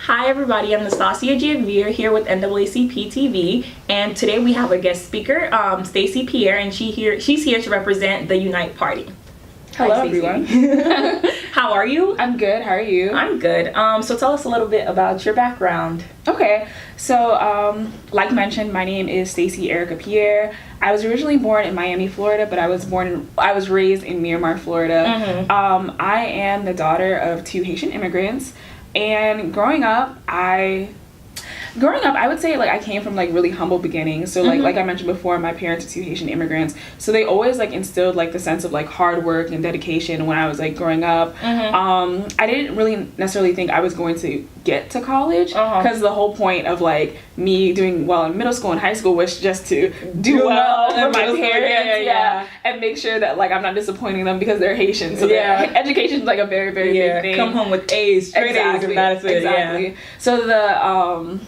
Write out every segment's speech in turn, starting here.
Hi everybody, I'm Nastassia Janvier here with NAACP TV, and today we have a guest speaker, Stacey Pierre, and she's here to represent the Unite Party. Hello everyone. How are you? I'm good. How are you? I'm good. So tell us a little bit about your background. Okay, so like mentioned, my name is Stacey Pierre. I was originally born in Miami, Florida, but I was raised in Miramar, Florida. I am the daughter of two Haitian immigrants, and growing up, I would say I came from really humble beginnings. So like I mentioned before, my parents are two Haitian immigrants, so they always instilled the sense of hard work and dedication when I was growing up. I didn't really necessarily think I was going to get to college, because the whole point of me doing well in middle school and high school was just to do well for my parents, and make sure that I'm not disappointing them because they're Haitian. So education is a very very big thing. Come home with A's, straight A's, and that's it. Exactly. So the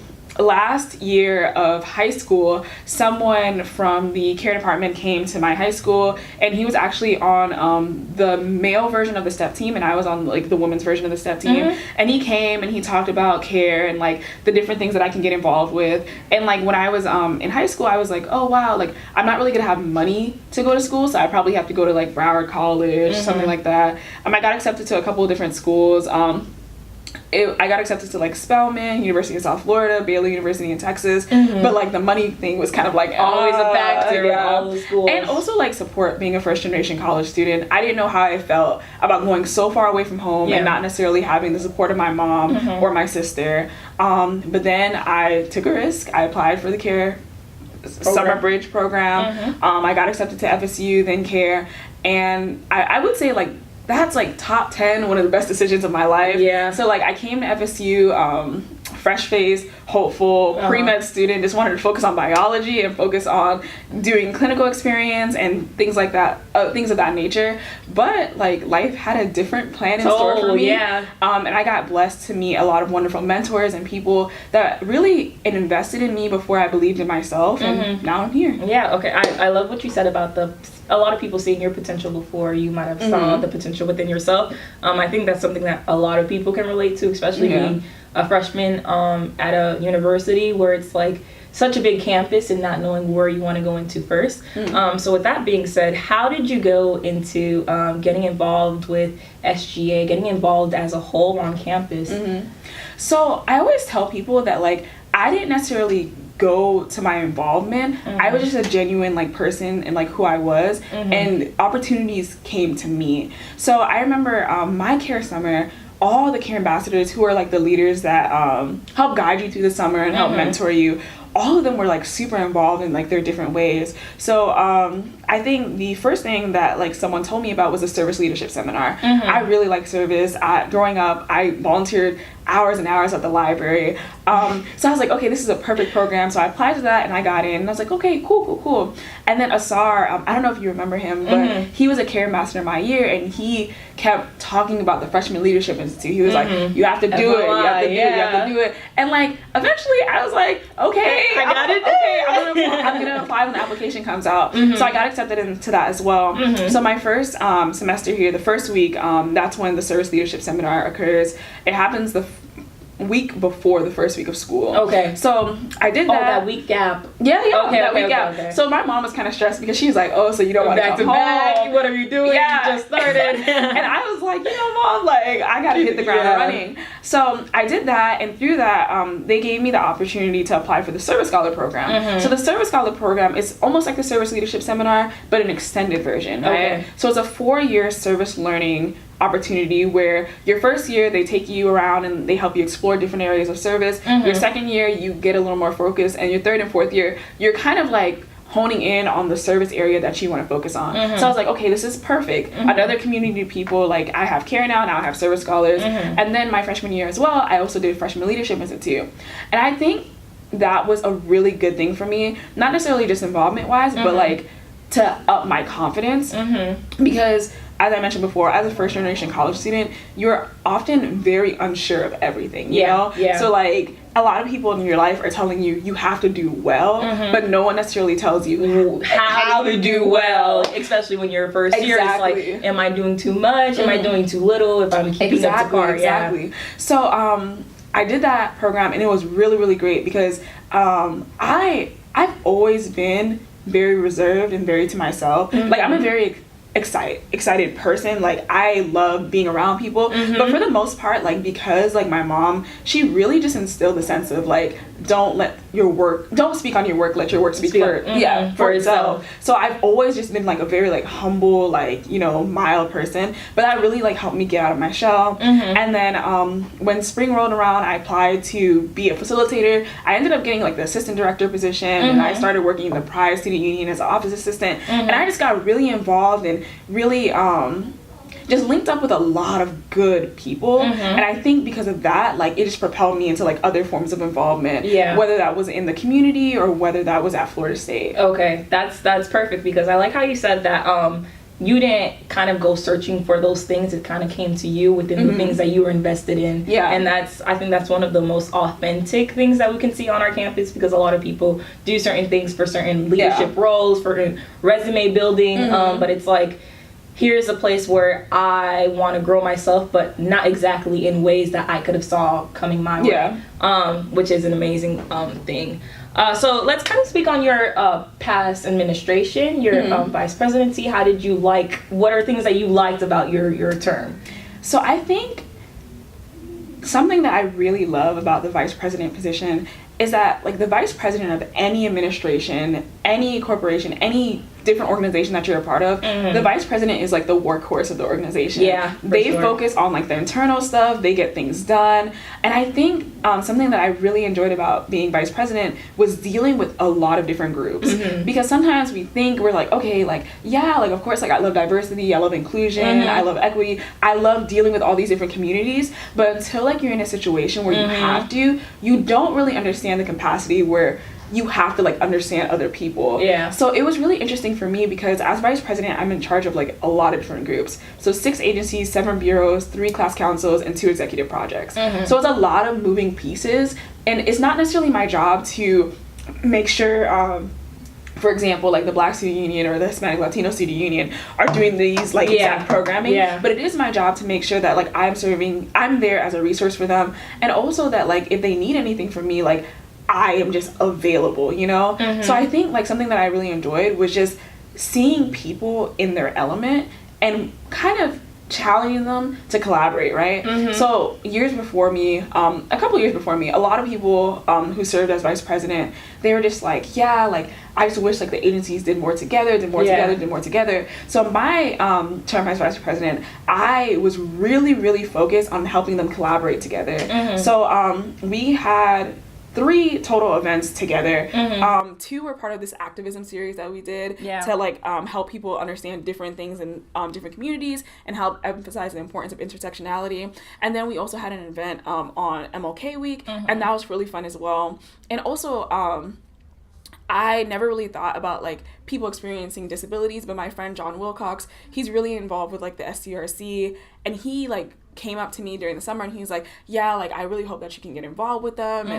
last year of high school, someone from the care department came to my high school, and he was actually on the male version of the step team, and I was on the women's version of the step team. And he came and he talked about care and the different things that I can get involved with. And when I was in high school, I was oh wow, I'm not really gonna have money to go to school, so I probably have to go to Broward College, something like that. I got accepted to a couple of different schools. I got accepted to Spelman, University of South Florida, Baylor University in Texas, but the money thing was kind of always a factor in all the schools. And also support being a first generation college student. I didn't know how I felt about going so far away from home and not necessarily having the support of my mom or my sister. But then I took a risk. I applied for the care summer bridge program. I got accepted to FSU, then care, and I would say that's top 10 one of the best decisions of my life. So I came to FSU fresh faced, hopeful, pre-med student, just wanted to focus on biology and focus on doing clinical experience and things like that, things of that nature. But life had a different plan in store for me. And I got blessed to meet a lot of wonderful mentors and people that really invested in me before I believed in myself, and now I'm here. Okay, I love what you said about a lot of people seeing your potential before you might have saw the potential within yourself. I think that's something that a lot of people can relate to, especially being a freshman at a university where it's such a big campus and not knowing where you want to go into first. So with that being said, how did you go into getting involved with SGA, getting involved as a whole on campus? So I always tell people that I didn't necessarily go to my involvement. I was just a genuine person and who I was, and opportunities came to me. So I remember my care summer, all the care ambassadors who are the leaders that help guide you through the summer and help mentor you, all of them were super involved in their different ways. So I think the first thing that someone told me about was a service leadership seminar. I really like service. Growing up, I volunteered hours and hours at the library. So I was okay, this is a perfect program. So I applied to that and I got in, and I was okay, cool. And then Asar, I don't know if you remember him, but he was a care ambassador my year, and he kept talking about the Freshman Leadership Institute. He was you have to do it, you have to do it. And eventually I was okay, I got it. Okay, I'm gonna apply when the application comes out. So I got accepted into that as well. So my first semester here, the first week, that's when the service leadership seminar occurs. It happens the week before the first week of school. So I did that. That week gap. That week gap. So my mom was kind of stressed because she's so you don't want to come home. What are you doing? You just started. And I was Mom, I gotta hit the ground running. So I did that, and through that, they gave me the opportunity to apply for the Service Scholar program. So the Service Scholar program is almost like the Service Leadership Seminar, but an extended version, right? So it's a 4-year service learning opportunity where your first year they take you around and they help you explore different areas of service. Your second year you get a little more focus, and your third and fourth year you're kind of honing in on the service area that you want to focus on. So I was okay, this is perfect. Another community of people, I have care now I have service scholars. And then my freshman year as well, I also did Freshman Leadership Institute, and I think that was a really good thing for me, not necessarily just involvement wise, but to up my confidence, because as I mentioned before, as a first generation college student, you're often very unsure of everything, you know? So a lot of people in your life are telling you you have to do well, but no one necessarily tells you how to do well, especially when you're first year. It's am I doing too much? Am I doing too little? If I'm keeping up to par. So I did that program, and it was really, really great because I've always been very reserved and very to myself. Like, I'm a very excited person. Like, I love being around people, but for the most part, like, because like my mom, she really just instilled the sense of like, don't speak on your work, let your work speak for itself. So I've always just been like a very like humble, like, you know, mild person, but that really like helped me get out of my shell. And then when spring rolled around, I applied to be a facilitator. I ended up getting like the assistant director position, and I started working in the Pride Student Union as an office assistant, and I just got really involved and really just linked up with a lot of good people. And I think because of that, like, it just propelled me into like other forms of involvement, whether that was in the community or whether that was at Florida State. Okay, that's perfect, because I like how you said that you didn't kind of go searching for those things. It kind of came to you within the things that you were invested in. And I think that's one of the most authentic things that we can see on our campus, because a lot of people do certain things for certain leadership roles, for resume building, but it's like, here's a place where I want to grow myself, but not exactly in ways that I could have saw coming my way, which is an amazing thing. So let's kind of speak on your past administration, your vice presidency. How did you what are things that you liked about your term? So I think something that I really love about the vice president position is that, like, the vice president of any administration, any corporation, any different organization that you're a part of, the vice president is like the workhorse of the organization. They focus on like the internal stuff, they get things done. And I think something that I really enjoyed about being vice president was dealing with a lot of different groups, because sometimes we think we're like, okay, like, yeah, like, of course, like, I love diversity, I love inclusion, I love equity, I love dealing with all these different communities, but until like you're in a situation where you have to, you don't really understand the capacity where you have to like understand other people. So it was really interesting for me because as vice president, I'm in charge of like a lot of different groups. So 6 agencies, 7 bureaus, 3 class councils, and 2 executive projects. So it's a lot of moving pieces, and it's not necessarily my job to make sure for example, like the Black Student Union or the Hispanic Latino Student Union are doing these like exact programming, but it is my job to make sure that like I'm there as a resource for them, and also that like if they need anything from me, like I am just available, you know? So I think like something that I really enjoyed was just seeing people in their element and kind of challenging them to collaborate, right? So years before me, a couple years before me, a lot of people who served as vice president, they were just like, yeah, like, I just wish like the agencies did more together. So my term as vice president, I was really, really focused on helping them collaborate together. So we had 3 total events together. 2 were part of this activism series that we did to like help people understand different things in different communities and help emphasize the importance of intersectionality. And then we also had an event on MLK Week, and that was really fun as well. And also I never really thought about like people experiencing disabilities, but my friend John Wilcox, he's really involved with like the SCRC, and he like came up to me during the summer and he's like, yeah, like, I really hope that you can get involved with them.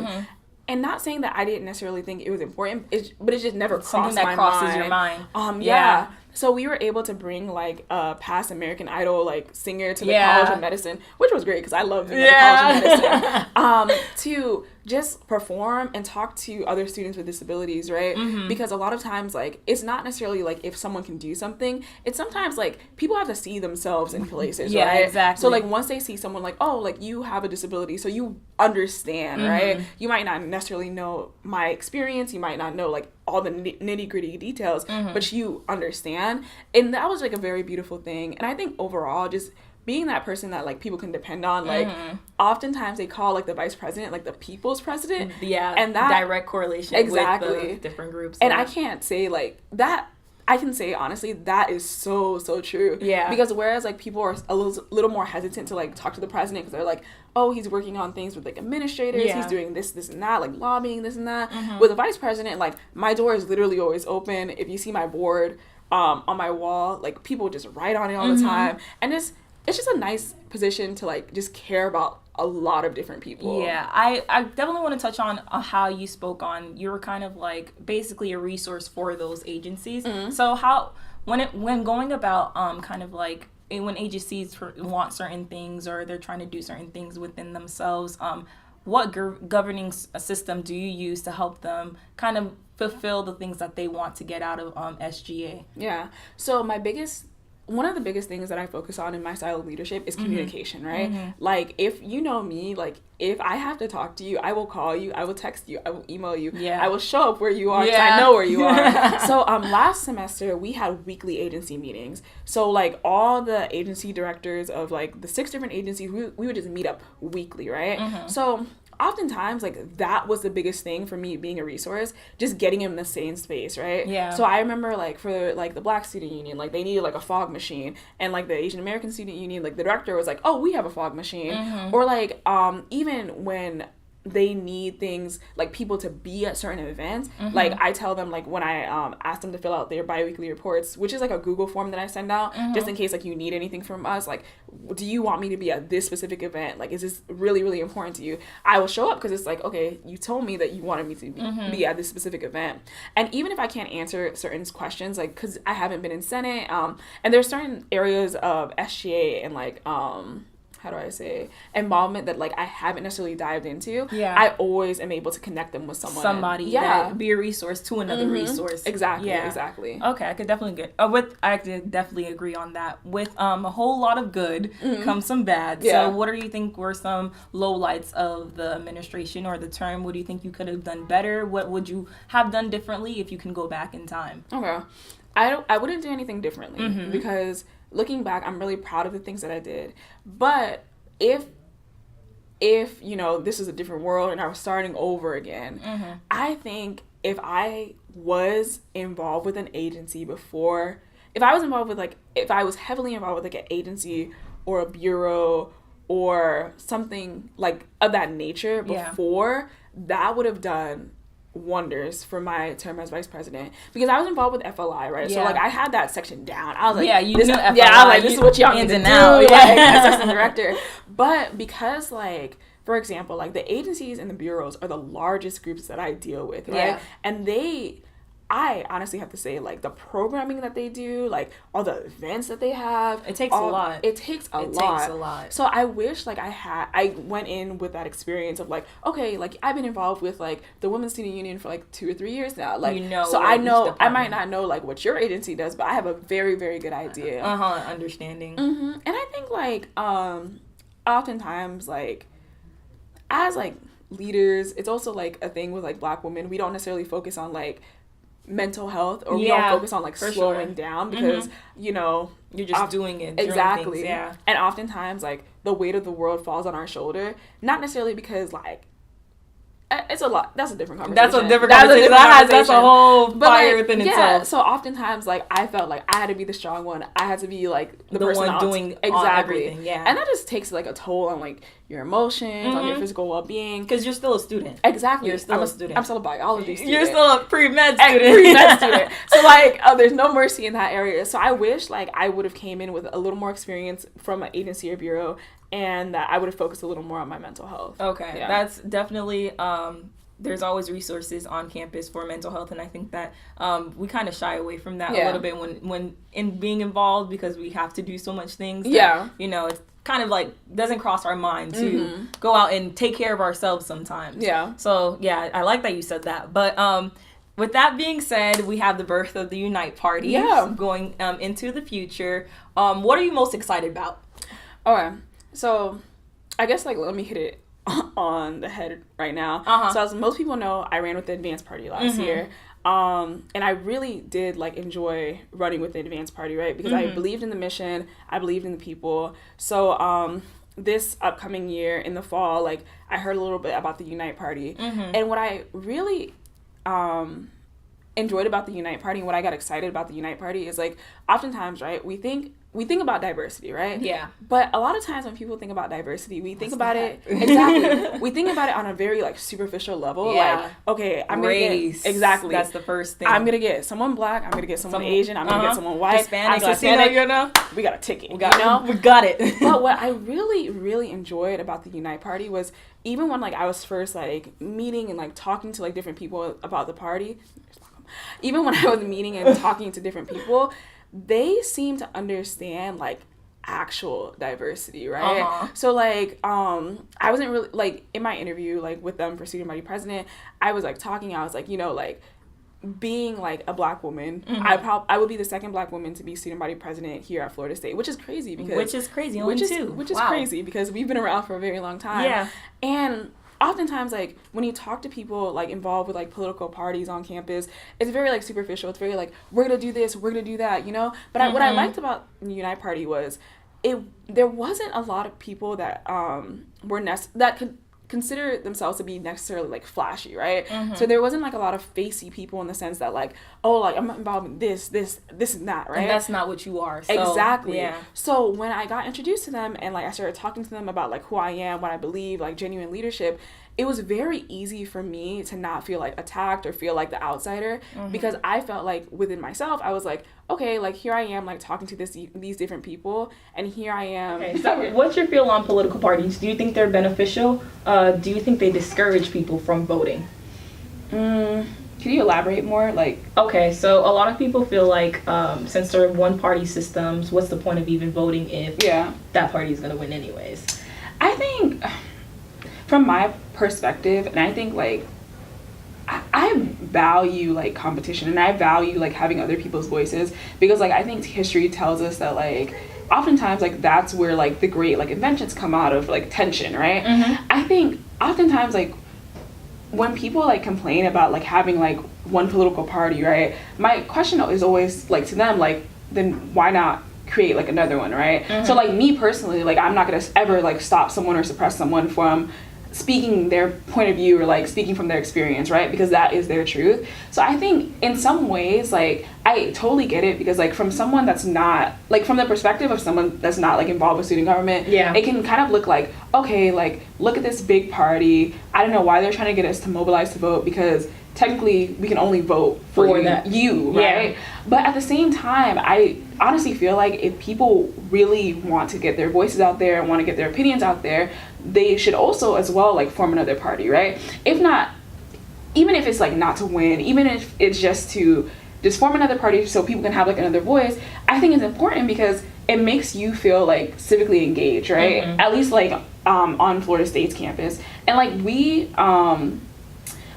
And not saying that I didn't necessarily think it was important, but it just never crossed my mind. Something that crosses your mind. So we were able to bring like a past American Idol like singer to the College of Medicine, which was great because I love being at the College of Medicine, to just perform and talk to other students with disabilities, right? Because a lot of times, like, it's not necessarily like if someone can do something, it's sometimes like people have to see themselves in places, right? Exactly. So like once they see someone like, oh, like you have a disability, so you understand, right? You might not necessarily know my experience, you might not know like all the nitty gritty details, but you understand. And that was like a very beautiful thing. And I think overall, just being that person that like people can depend on, like oftentimes they call like the vice president like the people's president. And that direct correlation with the different groups. And I can't say like that. I can say honestly that is so true. Because whereas like people are a little more hesitant to like talk to the president because they're like, oh, he's working on things with like administrators, he's doing this and that, like lobbying this and that. With a vice president, like my door is literally always open. If you see my board on my wall, like people just write on it all the time, and it's just a nice position to like just care about a lot of different people. I definitely want to touch on how you spoke on, you were kind of like basically a resource for those agencies. So how when going about kind of like when agencies want certain things or they're trying to do certain things within themselves, what governing system do you use to help them kind of fulfill the things that they want to get out of SGA? Yeah. So one of the biggest things that I focus on in my style of leadership is communication, right? Like, if you know me, like, if I have to talk to you, I will call you, I will text you, I will email you, I will show up where you are because I know where you are. So last semester, we had weekly agency meetings. So, like, all the agency directors of, like, the 6 different agencies, we would just meet up weekly, right? So oftentimes, like, that was the biggest thing for me being a resource, just getting in the same space, right? Yeah. So I remember, like, for, like, the Black Student Union, like, they needed, like, a fog machine, and, like, the Asian American Student Union, like, the director was like, oh, we have a fog machine. Or, like, even when they need things, like, people to be at certain events, like, I tell them, like, when I ask them to fill out their biweekly reports, which is, like, a Google form that I send out, just in case, like, you need anything from us, like, do you want me to be at this specific event? Like, is this really, really important to you? I will show up because it's like, okay, you told me that you wanted me to be at this specific event. And even if I can't answer certain questions, like, because I haven't been in Senate, and there's certain areas of SGA and, like, how do I say, involvement that, like, I haven't necessarily dived into, I always am able to connect them with somebody that be a resource to another resource. Exactly. Okay, I could definitely agree on that. With a whole lot of good comes some bad. So what do you think were some lowlights of the administration or the term? What do you think you could have done better? What would you have done differently if you can go back in time? Okay, I wouldn't do anything differently because looking back, I'm really proud of the things that I did. But if you know, this is a different world and I was starting over again, I think if I was involved with an agency before, if I was heavily involved with, like, an agency or a bureau or something, like, of that nature before, that would have done wonders for my term as vice president, because I was involved with FLI, right? So, like, I had that section down. I was like, you knew FLI. I was like, this is what y'all need to do, like, as assistant director. But because, like, for example, like, the agencies and the bureaus are the largest groups that I deal with, right? And I honestly have to say, like, the programming that they do, like, all the events that they have. It takes a lot. It takes a lot. So I wish, like, I went in with that experience of, like, okay, like, I've been involved with, like, the Women's Student Union for, like, 2 or 3 years now. Like, so I know, I might not know, like, what your agency does, but I have a very, very good idea. Understanding. And I think, like, oftentimes, like, as, like, leaders, it's also, like, a thing with, like, Black women. We don't necessarily focus on, like, mental health, or we don't focus on, like, slowing down because you know, you're just doing it exactly things, and oftentimes, like, the weight of the world falls on our shoulder, not necessarily because, like, it's a lot. That's a different conversation. That's a whole fire like, within itself. So oftentimes, like, I felt like I had to be the strong one. I had to be, like, the person one doing everything. Yeah, and that just takes, like, a toll on, like, your emotions, on your physical well-being. Because you're still a student. Exactly. You're still a student. I'm still a biology student. You're still a pre-med student. So, like, there's no mercy in that area. So I wish, like, I would have came in with a little more experience from an agency or bureau, and that I would have focused a little more on my mental health. Okay. Yeah. That's definitely... there's always resources on campus for mental health, and I think that we kind of shy away from that a little bit when in being involved, because we have to do so much things that, you know, it's kind of like doesn't cross our mind to go out and take care of ourselves sometimes. So I like that you said that. But with that being said, we have the birth of the Unite Party going into the future. What are you most excited about? Okay, so I guess, like, let me hit it on the head right now. So, as most people know, I ran with the Advanced Party last year. And I really did, like, enjoy running with the Advanced Party, right? Because I believed in the mission, I believed in the people. So this upcoming year in the fall, like, I heard a little bit about the Unite Party. And what I really enjoyed about the Unite Party and what I got excited about the Unite Party is, like, oftentimes, right, we think about diversity, right? Yeah. But a lot of times when people think about diversity, we think about it exactly. We think about it on a very, like, superficial level. Yeah. Like, okay, I'm gonna get exactly. That's the first thing. I'm gonna get someone Black. I'm gonna get someone Asian. I'm gonna get someone white. Hispanic. Latino, you know. We got a ticket. We got it. But what I really, really enjoyed about the Unite Party was, even when, like, I was first, like, meeting and, like, talking to, like, different people about the party. Even when I was meeting and talking to different people, they seem to understand, like, actual diversity, right? So like I wasn't really like in my interview like with them for student body president, I was like talking, I was like, you know, like being like a Black woman, I would be the second Black woman to be student body president here at Florida State, which is crazy because which is crazy because we've been around for a very long time. And oftentimes, like, when you talk to people, like, involved with, like, political parties on campus, it's very, like, superficial. It's very, like, we're going to do this, we're going to do that, you know? But what I liked about the Unite Party was there wasn't a lot of people that that could consider themselves to be necessarily, like, flashy, right? So there wasn't, like, a lot of facey people in the sense that, like, oh, like, I'm involved in this, and that, right? And that's not what you are. So, exactly. Yeah. So when I got introduced to them and, like, I started talking to them about, like, who I am, what I believe, like, genuine leadership, it was very easy for me to not feel, like, attacked or feel like the outsider because I felt like within myself, I was like, okay, like, here I am, like, talking to these different people, and here I am. Okay, so what's your feel on political parties? Do you think they're beneficial? Do you think they discourage people from voting? Can you elaborate more? Like, okay, so a lot of people feel like since they're one-party systems, what's the point of even voting if that party is going to win anyways? I think, from my perspective, and I think, like, I value, like, competition, and I value, like, having other people's voices, because, like, I think history tells us that, like, oftentimes, like, that's where, like, the great, like, inventions come out of, like, tension, right? I think oftentimes, like, when people, like, complain about, like, having, like, one political party, right, my question is always, like, to them, like, then why not create, like, another one, right? So, like, me personally, like, I'm not gonna ever, like, stop someone or suppress someone from speaking their point of view or, like, speaking from their experience, right? Because that is their truth. So I think in some ways, like, I totally get it, because, like, from someone that's not, like, from the perspective of someone that's not, like, involved with student government, it can kind of look like, okay, like, look at this big party. I don't know why they're trying to get us to mobilize to vote, because technically we can only vote for you, right? But at the same time, I honestly feel like if people really want to get their voices out there and want to get their opinions out there, they should also as well, like, form another party, right? If not, even if it's, like, not to win, even if it's just to just form another party so people can have, like, another voice, I think it's important because it makes you feel, like, civically engaged, right? At least, like, on Florida State's campus. And, like, we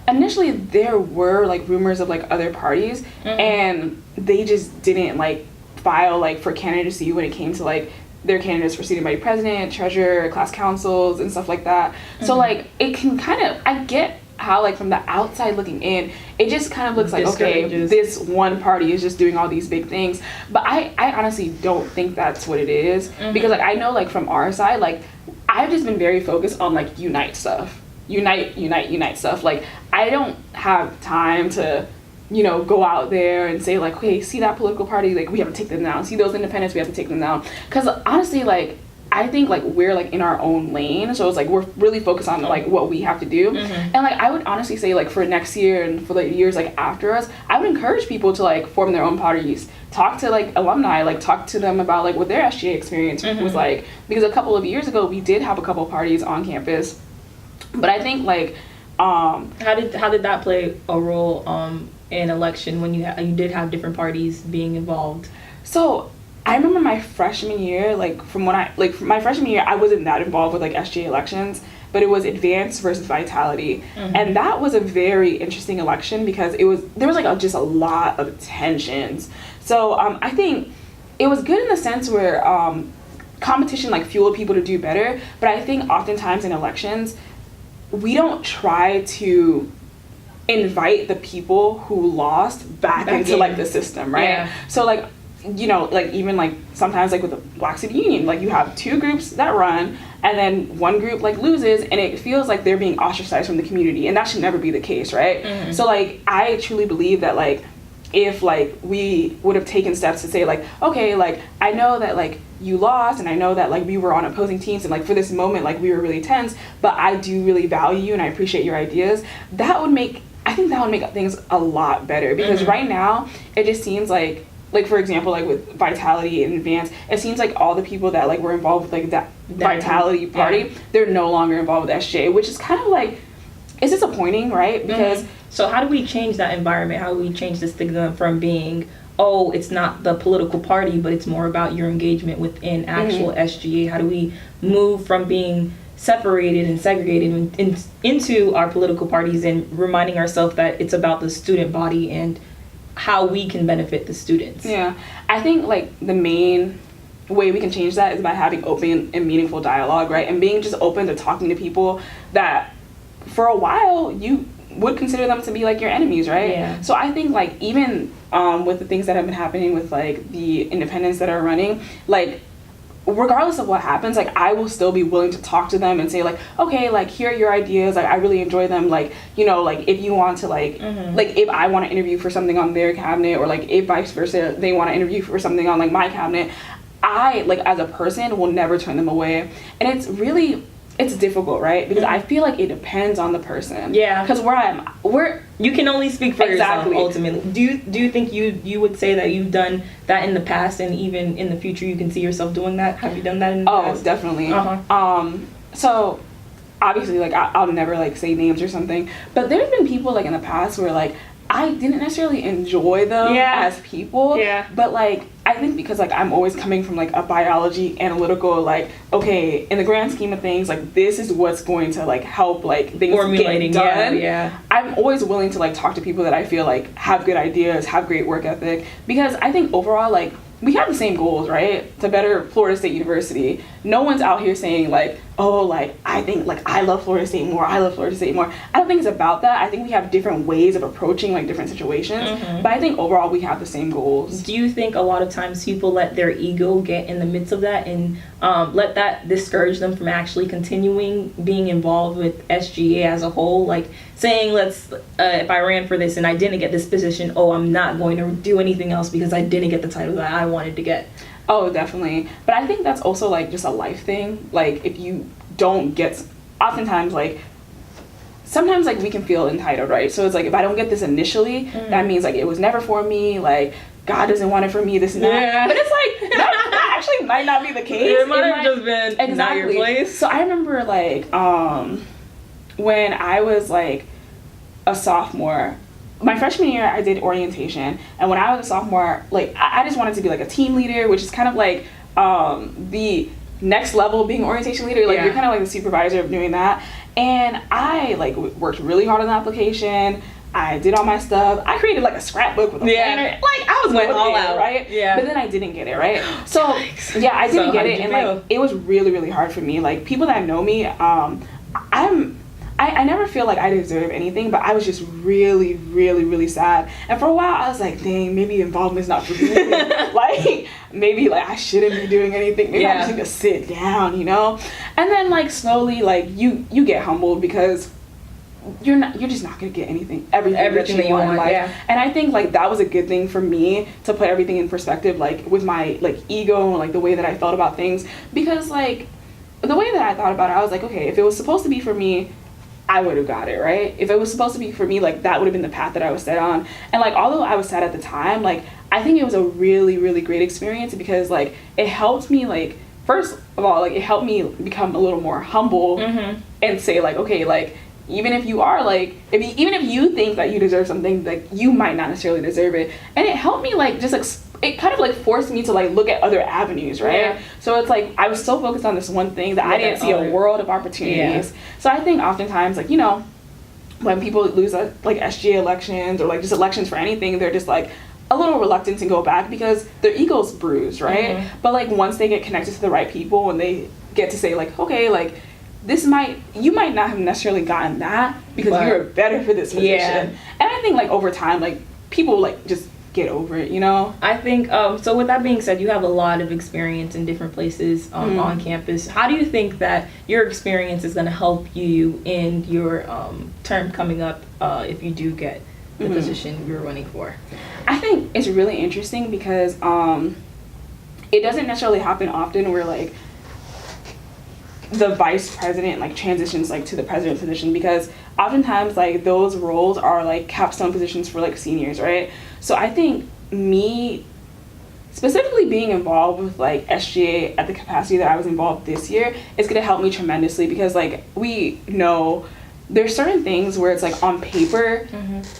initially there were, like, rumors of, like, other parties, and they just didn't, like, file, like, for candidacy when it came to, like, their candidates for student body president, treasurer, class councils, and stuff like that. So, like, it can kind of, I get how, like, from the outside looking in, it just kind of looks like, okay, this one party is just doing all these big things. But I honestly don't think that's what it is, because, like, I know, like, from our side, like, I've just been very focused on, like, unite stuff. Unite stuff. Like, I don't have time to, you know, go out there and say, like, okay, see that political party, like, we have to take them down. See those independents, we have to take them down. Because honestly, like, I think, like, we're, like, in our own lane. So it's, like, we're really focused on, like, what we have to do. And, like, I would honestly say, like, for next year and for the years, like, after us, I would encourage people to, like, form their own parties. Talk to, like, alumni, like, talk to them about, like, what their SGA experience was like. Because a couple of years ago, we did have a couple parties on campus. But I think, like, how did that play a role in election when you did have different parties being involved? So I remember my freshman year, like, from my freshman year, I wasn't that involved with, like, SGA elections, but it was Advance versus Vitality, and that was a very interesting election because there was like just a lot of tensions. So I think it was good in the sense where competition, like, fueled people to do better, but I think oftentimes in elections, we don't try to invite the people who lost back into, like, the system, right? So, like, you know, like, even, like, sometimes, like, with the Black Student Union, like, you have two groups that run, and then one group, like, loses, and it feels like they're being ostracized from the community, and that should never be the case, right? So, like, I truly believe that, like, if, like, we would have taken steps to say, like, okay, like, I know that, like, you lost, and I know that, like, we were on opposing teams, and, like, for this moment, like, we were really tense, but I do really value you, and I appreciate your ideas. I think that would make things a lot better, because right now, it just seems like, for example, like, with Vitality and Advance, it seems like all the people that, like, were involved with, like, that Vitality party, they're no longer involved with SJ, which is kind of, like, it's disappointing, right? Because so how do we change that environment? How do we change the stigma from being, oh, it's not the political party, but it's more about your engagement within actual SGA. How do we move from being separated and segregated into our political parties, and reminding ourselves that it's about the student body and how we can benefit the students. Yeah, I think like the main way we can change that is by having open and meaningful dialogue, right? And being just open to talking to people that for a while you would consider them to be like your enemies, right? Yeah. So I think like even with the things that have been happening with like the independents that are running, like regardless of what happens, like I will still be willing to talk to them and say like, okay, like here are your ideas, like I really enjoy them, like, you know, like if you want to like like if I want to interview for something on their cabinet, or like if vice versa they want to interview for something on like my cabinet, I like as a person will never turn them away. And it's difficult, right? Because I feel like it depends on the person. Yeah. Because where you can only speak for Exactly. yourself ultimately. Do you think you would say that you've done that in the past, and even in the future you can see yourself doing that? Have you done that in the past? Oh, definitely. Uh-huh. So obviously like I'll never like say names or something, but there's been people like in the past where like I didn't necessarily enjoy them as people, but like I think because like I'm always coming from like a biology analytical, like, okay, in the grand scheme of things, like this is what's going to like help like things Formulating, get done. yeah. I'm always willing to like talk to people that I feel like have good ideas, have great work ethic, because I think overall like we have the same goals, right? To better Florida State University. No one's out here saying like, oh, like I think like I love Florida State more, I love Florida State more. I don't think it's about that. I think we have different ways of approaching like different situations, but I think overall we have the same goals. Do you think a lot of times people let their ego get in the midst of that, and let that discourage them from actually continuing being involved with SGA as a whole? Like saying, if I ran for this and I didn't get this position, oh, I'm not going to do anything else because I didn't get the title that I wanted to get. Oh, definitely. But I think that's also like just a life thing. Like if you don't get, oftentimes like, sometimes like we can feel entitled, right? So it's like if I don't get this initially, that means like it was never for me, like God doesn't want it for me, this and that. Yeah. But it's like that actually might not be the case. It might have just been not your place. So I remember like when I was like a sophomore, my freshman year I did orientation, and when I was a sophomore, like I just wanted to be like a team leader, which is kind of like the next level being orientation leader, like you're kind of like the supervisor of doing that. And I like worked really hard on the application. I did all my stuff. I created like a scrapbook with a planner. Like I was went all out, right? Yeah. But then I didn't get it, right? So yeah, I didn't get it, and like it was really, really hard for me. Like people that know me, I never feel like I deserve anything, but I was just really, really, really sad. And for a while, I was like, dang, maybe involvement's not for me. Like, maybe like I shouldn't be doing anything. Maybe I just need to sit down, you know? And then like slowly, like you get humbled because you're just not gonna get everything that you want in life. Yeah. And I think like that was a good thing for me to put everything in perspective, like with my like ego and like the way that I felt about things, because like the way that I thought about it, I was like, okay, if it was supposed to be for me, I would have got it, right? If it was supposed to be for me, like that would have been the path that I was set on. And like although I was sad at the time, like I think it was a really, really great experience, because like it helped me, like first of all, like it helped me become a little more humble and say like, okay, like even if you are like, even if you think that you deserve something, like you might not necessarily deserve it. And it helped me like just it kind of like forced me to like look at other avenues, right? Yeah. So it's like I was so focused on this one thing that I didn't see a world of opportunities. So I think oftentimes, like, you know, when people lose like SGA elections or like just elections for anything, they're just like a little reluctant to go back because their ego's bruised, right? But like once they get connected to the right people and they get to say like, okay, like you might not have necessarily gotten that because you were better for this position. And I think like over time, like people like just get over it, you know? I think so with that being said, you have a lot of experience in different places on campus. How do you think that your experience is going to help you in your term coming up if you do get the position you're running for? I think it's really interesting because it doesn't necessarily happen often where like the vice president like transitions like to the president position, because oftentimes like those roles are like capstone positions for like seniors, right? So I think me specifically being involved with like SGA at the capacity that I was involved this year is going to help me tremendously, because like we know there's certain things where it's like on paper,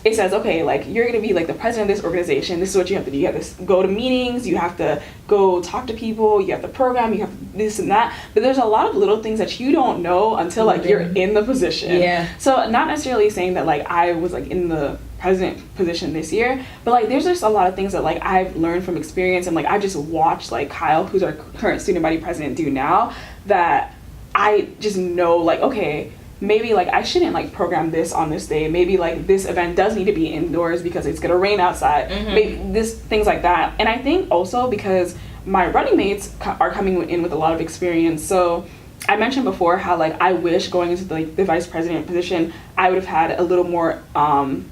it says, okay, like you're going to be like the president of this organization. This is what you have to do. You have to go to meetings. You have to go talk to people. You have to program. You have this and that. But there's a lot of little things that you don't know until like you're in the position. Yeah. So not necessarily saying that like I was like in the president position this year, but like there's just a lot of things that like I've learned from experience, and like I just watched like Kyle, who's our current student body president, do now, that I just know like, okay, maybe like I shouldn't like program this on this day. Maybe like this event does need to be indoors because it's gonna rain outside. Maybe this things like that. And I think also because my running mates are coming in with a lot of experience. So I mentioned before how like I wish going into the vice president position I would have had a little more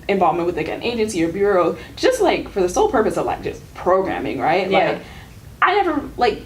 involvement with like an agency or bureau, just like for the sole purpose of like just programming, right? Yeah. Like I never like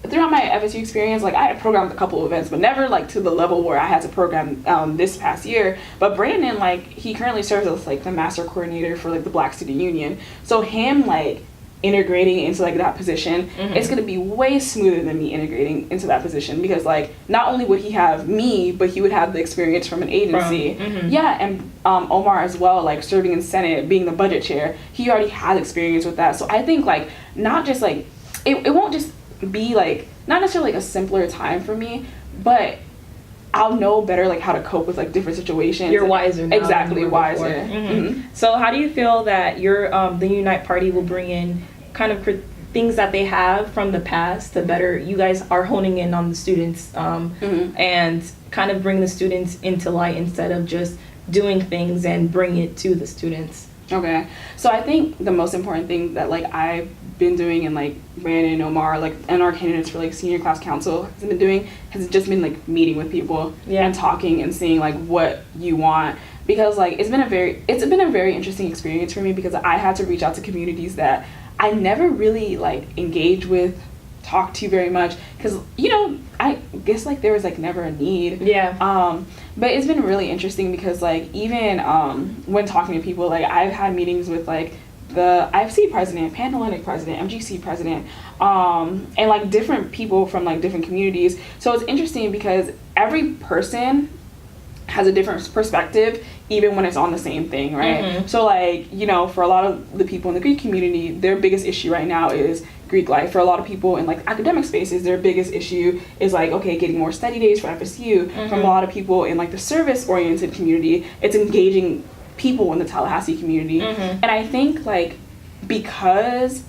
throughout my FSU experience, like I had programmed a couple of events, but never like to the level where I had to program this past year. But Brandon, like he currently serves as like the master coordinator for like the Black Student Union. So him like integrating into like that position, it's going to be way smoother than me integrating into that position, because like not only would he have me, but he would have the experience from an agency. Yeah. And Omar as well, like serving in Senate, being the budget chair, he already has experience with that. So I think like not just like it won't just be like not necessarily like a simpler time for me, but I'll know better like how to cope with like different situations. You're wiser now. Exactly, wiser. So how do you feel that your the Unite Party will bring in kind of things that they have from the past to better, you guys are honing in on the students and kind of bring the students into light instead of just doing things and bring it to the students? Okay, so I think the most important thing that like I've been doing, and like Brandon, Omar, like and our candidates for like senior class council has been doing, has just been like meeting with people and talking and seeing like what you want, because like it's been a very interesting experience for me, because I had to reach out to communities that I never really like engage with, talk to very much, because you know I guess like there was like never a need. But it's been really interesting because like even when talking to people, like I've had meetings with like the IFC president, Pan-Hellenic president, MGC president, and like different people from like different communities. So it's interesting because every person has a different perspective, even when it's on the same thing, right? So like, you know, for a lot of the people in the Greek community, their biggest issue right now is Greek life. For a lot of people in like academic spaces, their biggest issue is like, okay, getting more study days for FSU. From a lot of people in like the service-oriented community, it's engaging people in the Tallahassee community. And I think like because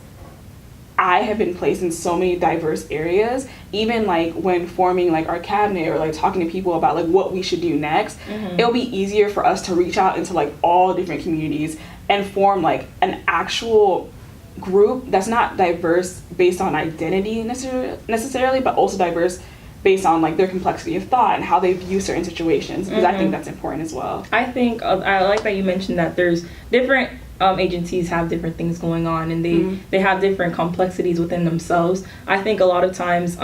I have been placed in so many diverse areas, even like when forming like our cabinet or like talking to people about like what we should do next, it'll be easier for us to reach out into like all different communities and form like an actual group that's not diverse based on identity necessarily, but also diverse based on like their complexity of thought and how they view certain situations, because I think that's important as well. I think I like that you mentioned that there's different agencies have different things going on, and they have different complexities within themselves. I think a lot of times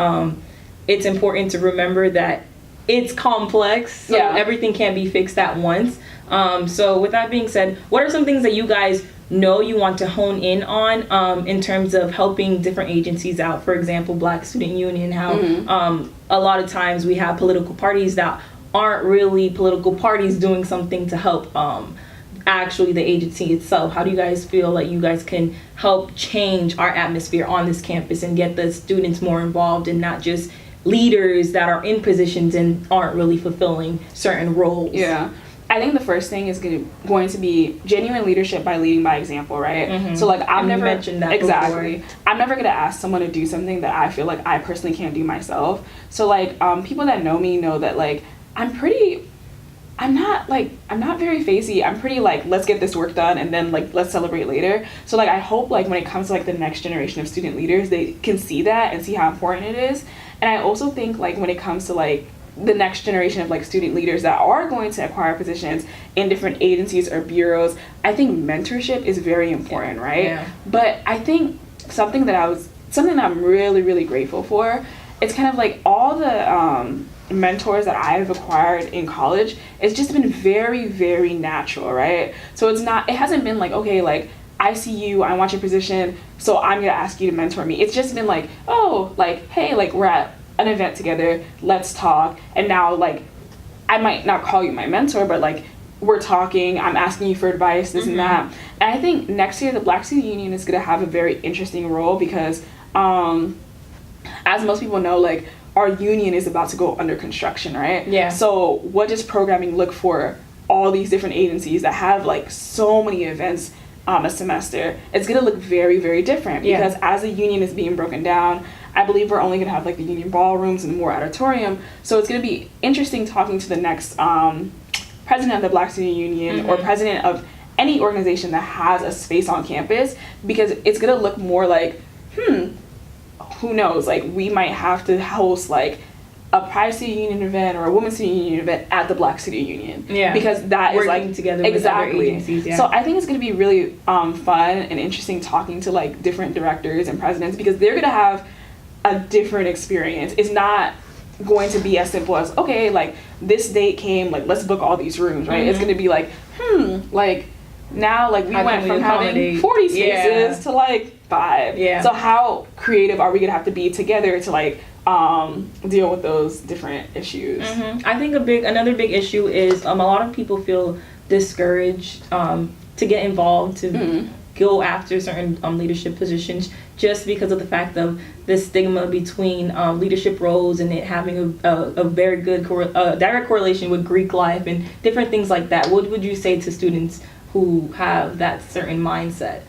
it's important to remember that it's complex, so everything can't be fixed at once. So with that being said, what are some things that you guys know you want to hone in on in terms of helping different agencies out? For example, Black Student Union, how a lot of times we have political parties that aren't really political parties doing something to help actually the agency itself. How do you guys feel like you guys can help change our atmosphere on this campus and get the students more involved and not just leaders that are in positions and aren't really fulfilling certain roles? I think the first thing is going to be genuine leadership by leading by example, right? So like I've never mentioned that before. I'm never gonna ask someone to do something that I feel like I personally can't do myself. So like people that know me know that like I'm not very facey. I'm pretty like, let's get this work done and then like let's celebrate later. So like I hope like when it comes to like the next generation of student leaders, they can see that and see how important it is. And I also think like when it comes to like the next generation of like student leaders that are going to acquire positions in different agencies or bureaus, I think mentorship is very important, right? But I think something that I'm really, really grateful for, it's kind of like all the mentors that I've acquired in college, it's just been very, very natural, right? So it hasn't been like, okay, like I see you, I want your position, so I'm gonna ask you to mentor me. It's just been like, oh, like, hey, like we're at an event together, let's talk. And now like I might not call you my mentor, but like we're talking, I'm asking you for advice, this and that. And I think next year the Black Student Union is going to have a very interesting role because as most people know, like our union is about to go under construction, right? Yeah. So what does programming look for all these different agencies that have like so many events a semester? It's going to look very, very different because as a union is being broken down, I believe we're only going to have like the union ballrooms and more auditorium. So it's going to be interesting talking to the next president of the Black Student Union or president of any organization that has a space on campus, because it's going to look more like, who knows, like we might have to host like a Pride Student Union event or a Women's Student Union event at the Black Student Union. Yeah. Because that working is like together exactly. with other agencies, yeah. So I think it's going to be really fun and interesting talking to like different directors and presidents, because they're going to have a different experience. It's not going to be as simple as, okay, like this date came, like let's book all these rooms, right? It's going to be like, like now like we went from having 40 spaces to like 5. Yeah. So how creative are we going to have to be together to like deal with those different issues? I think another big issue is a lot of people feel discouraged to get involved, to go after certain leadership positions, just because of the fact of the stigma between leadership roles and it having a very good direct correlation with Greek life and different things like that. What would you say to students who have that certain mindset?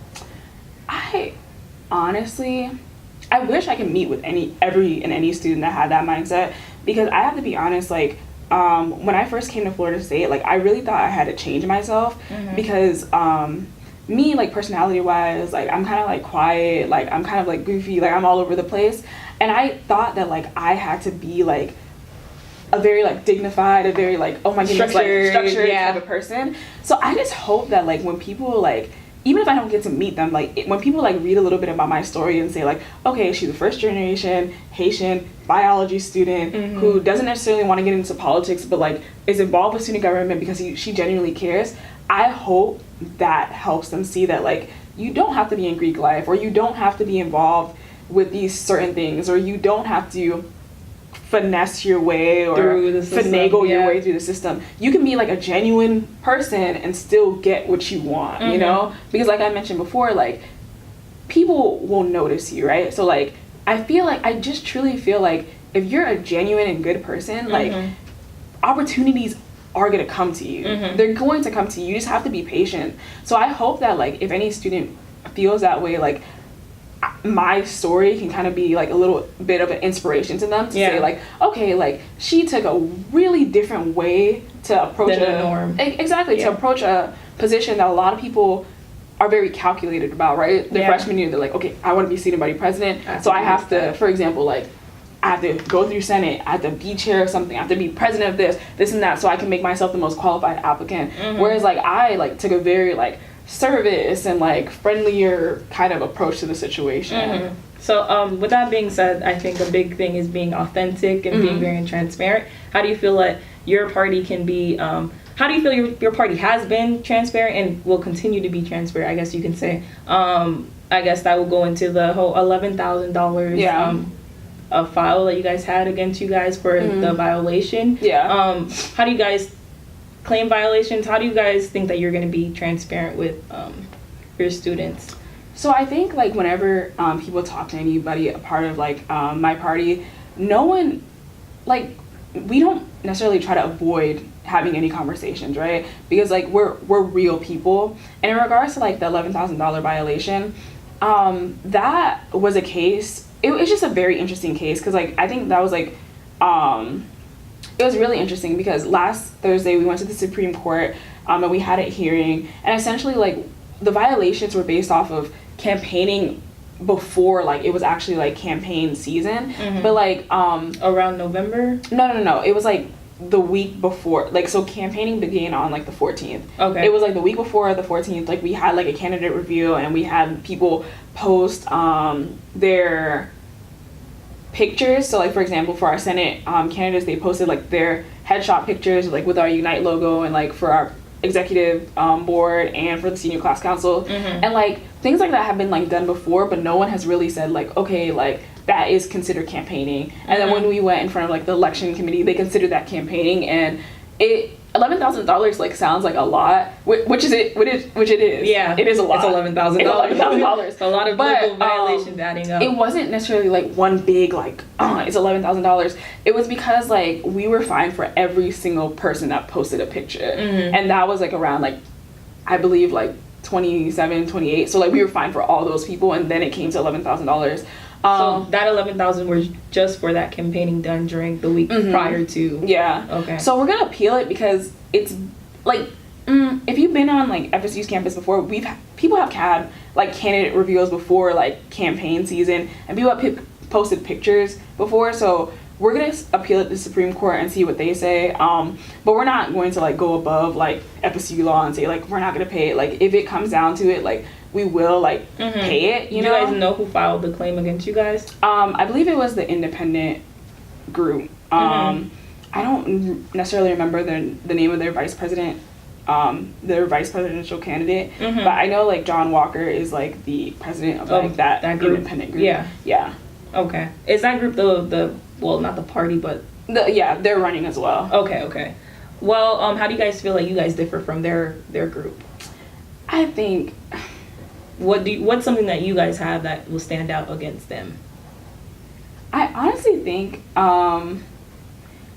I honestly, I wish I could meet with any student that had that mindset, because I have to be honest, like when I first came to Florida State, like I really thought I had to change myself because me, like personality wise, like I'm kind of like quiet, like I'm kind of like goofy, like I'm all over the place, and I thought that like I had to be like a very like dignified, a very like, oh my goodness, structured type of person. So I just hope that like when people like, even if I don't get to meet them, like when people like read a little bit about my story and say like, okay, she's a first generation Haitian biology student who doesn't necessarily want to get into politics, but like is involved with student government because she genuinely cares. I hope that helps them see that like you don't have to be in Greek life, or you don't have to be involved with these certain things, or you don't have to finesse your way or finagle your way through the system. You can be like a genuine person and still get what you want, you know? Because like I mentioned before, like people will notice you, right? So like I just truly feel like if you're a genuine and good person, like opportunities are going to come to you. They're going to come to you. You just have to be patient. So I hope that like if any student feels that way, like my story can kind of be like a little bit of an inspiration to them to say like, okay, like she took a really different way to approach the norm. To approach a position that a lot of people are very calculated about, right? The freshman year, they're like, okay, I want to be student body president, so I have to, for example, like I have to go through Senate, I have to be chair of something, I have to be president of this and that, so I can make myself the most qualified applicant. Whereas like I like took a very like service and like friendlier kind of approach to the situation. So with that being said, I think a big thing is being authentic and being very transparent. How do you feel like your party can be how do you feel your party has been transparent and will continue to be transparent, I guess you can say? I guess that will go into the whole $11,000 a file that you guys had against you guys for the violation. How do you guys claim violations? How do you guys think that you're going to be transparent with your students? So I think like whenever people talk to anybody a part of like my party, no one, like we don't necessarily try to avoid having any conversations, right? Because like we're real people. And in regards to like the $11,000 violation, that was a case. It was just a very interesting case because like I think that was like it was really interesting because last Thursday we went to the Supreme Court and we had a hearing, and essentially like the violations were based off of campaigning before like it was actually like campaign season, but like around November? No, it was like the week before, like so campaigning began on like the 14th. It was like the week before the 14th, like we had like a candidate review and we had people post their pictures. So like for example, for our Senate candidates, they posted like their headshot pictures like with our Unite logo, and like for our executive board and for the senior class council, and like things like that have been like done before, but no one has really said like, okay, like that is considered campaigning. And then when we went in front of like the election committee, they considered that campaigning, and $11,000 like sounds like a lot, which it is. Yeah, it is a lot. It's $11,000. $11,000. A lot of legal violations adding up. It wasn't necessarily like one big like it's $11,000. It was because like we were fined for every single person that posted a picture, and that was like around like I believe like 27, 28. So like we were fined for all those people, and then it came to $11,000. So that $11,000 was just for that campaigning done during the week prior to. Yeah. Okay. So we're gonna appeal it because it's like if you've been on like FSU's campus before, people have had like candidate reveals before like campaign season, and people have posted pictures before. So we're gonna appeal it to the Supreme Court and see what they say. But we're not going to like go above like FSU law and say like we're not gonna pay it. Like if it comes down to it, like we will like pay it. You know? Do you guys know who filed the claim against you guys? I believe it was the independent group. I don't necessarily remember the name of their vice president, their vice presidential candidate, but I know like John Walker is like the president of like that group. Independent group. Yeah. Okay. Is that group the well, not the party, but they're running as well. Okay. Well, how do you guys feel like you guys differ from their group? I think. What's something that you guys have that will stand out against them? I honestly think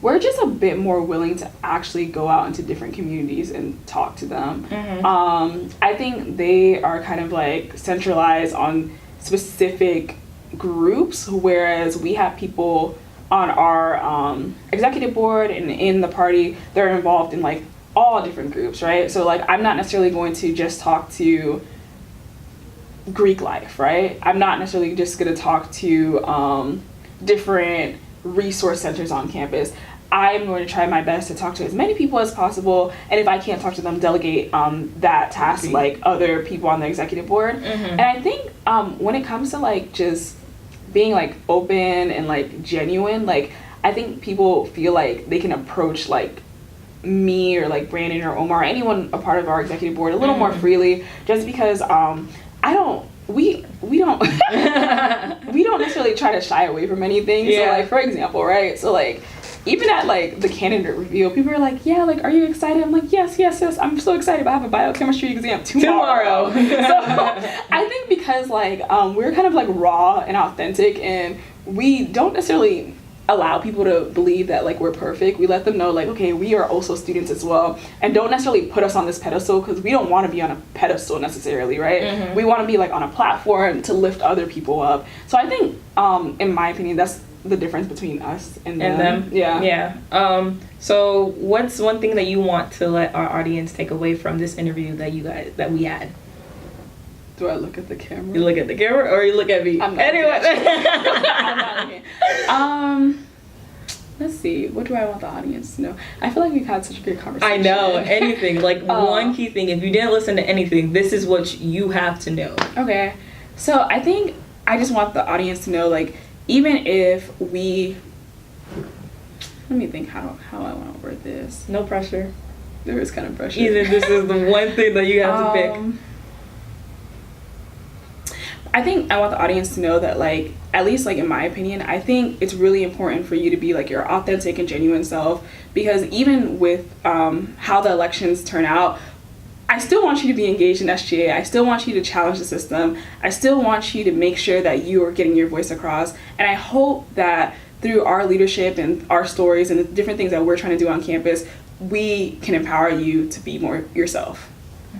we're just a bit more willing to actually go out into different communities and talk to them. I think they are kind of like centralized on specific groups, whereas we have people on our executive board and in the party that are involved in like all different groups, right? So like I'm not necessarily going to just talk to Greek life, right? I'm not necessarily just going to talk to different resource centers on campus. I'm going to try my best to talk to as many people as possible, and if I can't talk to them, delegate that task like other people on the executive board. And I think when it comes to like just being like open and like genuine, like I think people feel like they can approach like me or like Brandon or Omar or anyone a part of our executive board a little more freely, just because we don't we don't necessarily try to shy away from anything. So like for example, right, so like even at like the candidate reveal, people are like, yeah, like are you excited? I'm like, yes, I'm so excited, but I have a biochemistry exam tomorrow. So I think because like we're kind of like raw and authentic, and we don't necessarily allow people to believe that like we're perfect. We let them know like, okay, we are also students as well, and don't necessarily put us on this pedestal, because we don't want to be on a pedestal necessarily, right? We want to be like on a platform to lift other people up. So I think in my opinion, that's the difference between us and them. So what's one thing that you want to let our audience take away from this interview that we had? Do I look at the camera? You look at the camera or you look at me? I'm not I'm not looking. Let's see. What do I want the audience to know? I feel like we've had such a great conversation. I know. Anything. Like one key thing. If you didn't listen to anything, this is what you have to know. Okay. So I think I just want the audience to know, like, even if we... Let me think how I want to word this. No pressure. There is kind of pressure. Even this is the one thing that you have to pick. I think I want the audience to know that, like, at least, like, in my opinion, I think it's really important for you to be, like, your authentic and genuine self, because even with how the elections turn out, I still want you to be engaged in SGA. I still want you to challenge the system. I still want you to make sure that you are getting your voice across. And I hope that through our leadership and our stories and the different things that we're trying to do on campus, we can empower you to be more yourself.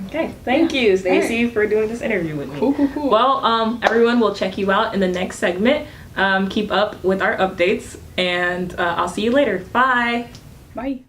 Okay, thank you, Stacey, for doing this interview with me. Cool. Well, everyone will check you out in the next segment. Keep up with our updates, and I'll see you later. Bye. Bye.